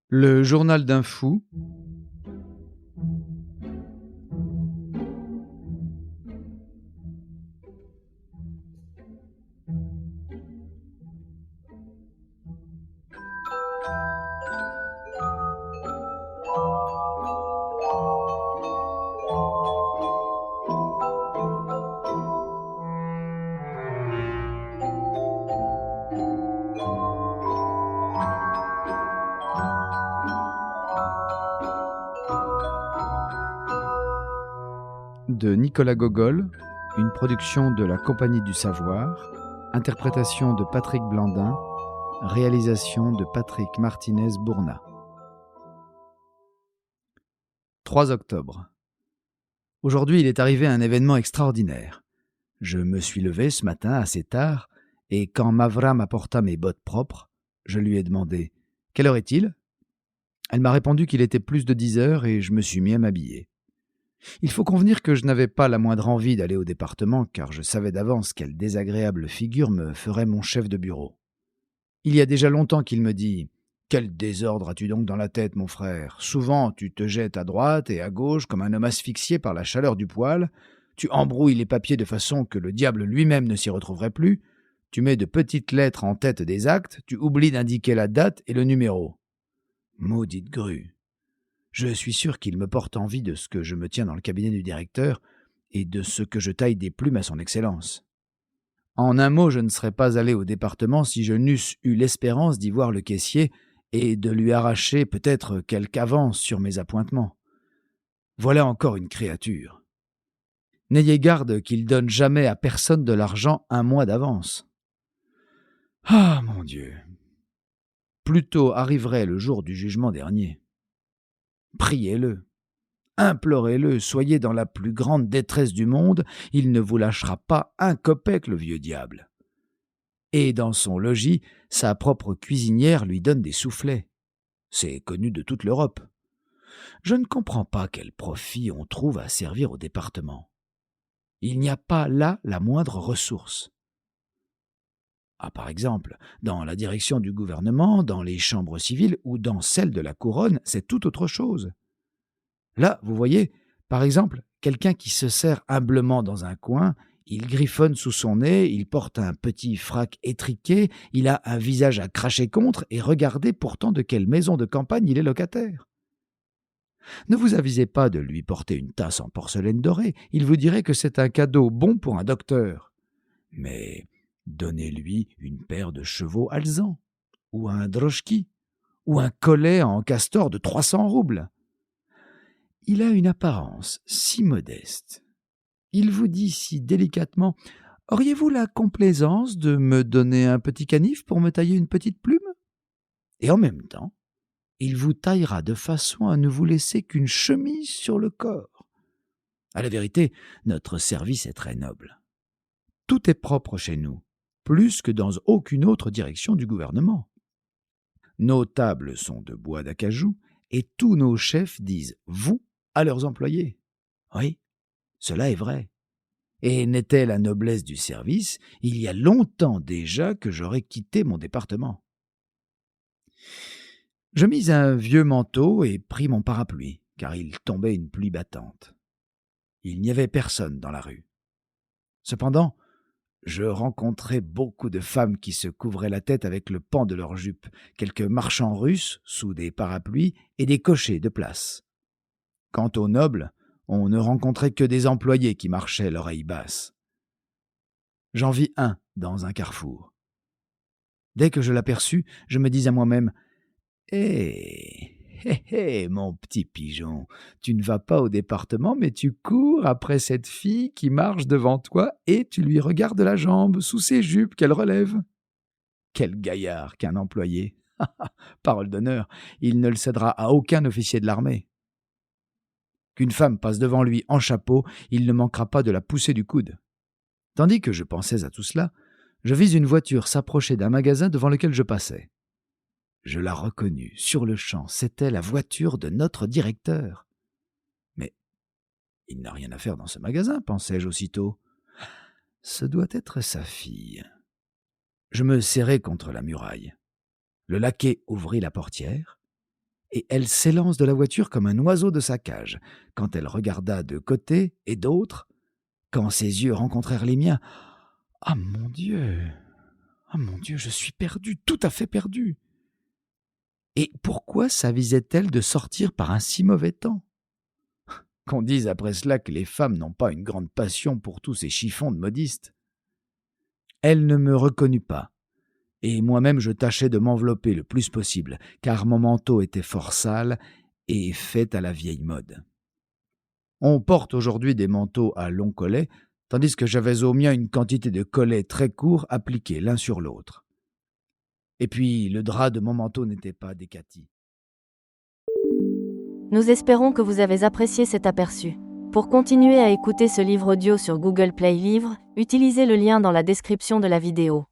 Le journal d'un fou. De Nicolas Gogol, une production de la Compagnie du Savoir, interprétation de Patrick Blandin, réalisation de Patrick Martinez-Bourna. 3 octobre. Aujourd'hui, il est arrivé un événement extraordinaire. Je me suis levé ce matin assez tard, et quand Mavra m'apporta mes bottes propres, je lui ai demandé « Quelle heure est-il » Elle m'a répondu qu'il était plus de 10 heures et je me suis mis à m'habiller. Il faut convenir que je n'avais pas la moindre envie d'aller au département, car je savais d'avance quelle désagréable figure me ferait mon chef de bureau. Il y a déjà longtemps qu'il me dit « Quel désordre as-tu donc dans la tête, mon frère ? Souvent, tu te jettes à droite et à gauche comme un homme asphyxié par la chaleur du poêle, tu embrouilles les papiers de façon que le diable lui-même ne s'y retrouverait plus, tu mets de petites lettres en tête des actes, tu oublies d'indiquer la date et le numéro. Maudite grue ! Je suis sûr qu'il me porte envie de ce que je me tiens dans le cabinet du directeur et de ce que je taille des plumes à son excellence. En un mot, je ne serais pas allé au département si je n'eusse eu l'espérance d'y voir le caissier et de lui arracher peut-être quelque avance sur mes appointements. Voilà encore une créature. N'ayez garde qu'il donne jamais à personne de l'argent un mois d'avance. Ah, mon Dieu! Plutôt arriverait le jour du jugement dernier. Priez-le. Implorez-le, soyez dans la plus grande détresse du monde, il ne vous lâchera pas un copec, le vieux diable. Et dans son logis, sa propre cuisinière lui donne des soufflets. C'est connu de toute l'Europe. Je ne comprends pas quel profit on trouve à servir au département. Il n'y a pas là la moindre ressource. Ah, par exemple, dans la direction du gouvernement, dans les chambres civiles ou dans celle de la couronne, c'est tout autre chose. Là, vous voyez, par exemple, quelqu'un qui se serre humblement dans un coin, il griffonne sous son nez, il porte un petit frac étriqué, il a un visage à cracher contre, et regardez pourtant de quelle maison de campagne il est locataire. Ne vous avisez pas de lui porter une tasse en porcelaine dorée, il vous dirait que c'est un cadeau bon pour un docteur. Mais donnez-lui une paire de chevaux alezans, ou un drochki, ou un collet en castor de 300 roubles. Il a une apparence si modeste. Il vous dit si délicatement « Auriez-vous la complaisance de me donner un petit canif pour me tailler une petite plume ?» Et en même temps, il vous taillera de façon à ne vous laisser qu'une chemise sur le corps. À la vérité, notre service est très noble. Tout est propre chez nous, plus que dans aucune autre direction du gouvernement. Nos tables sont de bois d'acajou et tous nos chefs disent « vous » à leurs employés. Oui, cela est vrai. Et n'était la noblesse du service, il y a longtemps déjà que j'aurais quitté mon département. Je mis un vieux manteau et pris mon parapluie, car il tombait une pluie battante. Il n'y avait personne dans la rue. Cependant, je rencontrais beaucoup de femmes qui se couvraient la tête avec le pan de leur jupe, quelques marchands russes sous des parapluies et des cochers de place. Quant aux nobles, on ne rencontrait que des employés qui marchaient l'oreille basse. J'en vis un dans un carrefour. Dès que je l'aperçus, je me dis à moi-même « Hé, mon petit pigeon, tu ne vas pas au département, mais tu cours après cette fille qui marche devant toi et tu lui regardes la jambe sous ses jupes qu'elle relève. » Quel gaillard qu'un employé. Parole d'honneur, il ne le cédera à aucun officier de l'armée. Qu'une femme passe devant lui en chapeau, il ne manquera pas de la pousser du coude. Tandis que je pensais à tout cela, je vis une voiture s'approcher d'un magasin devant lequel je passais. Je la reconnus sur le champ, c'était la voiture de notre directeur. Mais il n'a rien à faire dans ce magasin, pensai-je aussitôt. Ce doit être sa fille. Je me serrai contre la muraille. Le laquais ouvrit la portière. et elle s'élance de la voiture comme un oiseau de sa cage. Quand elle regarda de côté et d'autre, quand ses yeux rencontrèrent les miens, ah mon Dieu! Ah mon Dieu, je suis perdu, tout à fait perdu. Et pourquoi s'avisait-elle de sortir par un si mauvais temps? Qu'on dise après cela que les femmes n'ont pas une grande passion pour tous ces chiffons de modistes. Elle ne me reconnut pas, et moi-même je tâchais de m'envelopper le plus possible, car mon manteau était fort sale et fait à la vieille mode. On porte aujourd'hui des manteaux à long collet, tandis que j'avais au mien une quantité de collets très courts appliqués l'un sur l'autre. Et puis le drap de mon manteau n'était pas décati. Nous espérons que vous avez apprécié cet aperçu. Pour continuer à écouter ce livre audio sur Google Play Livres, utilisez le lien dans la description de la vidéo.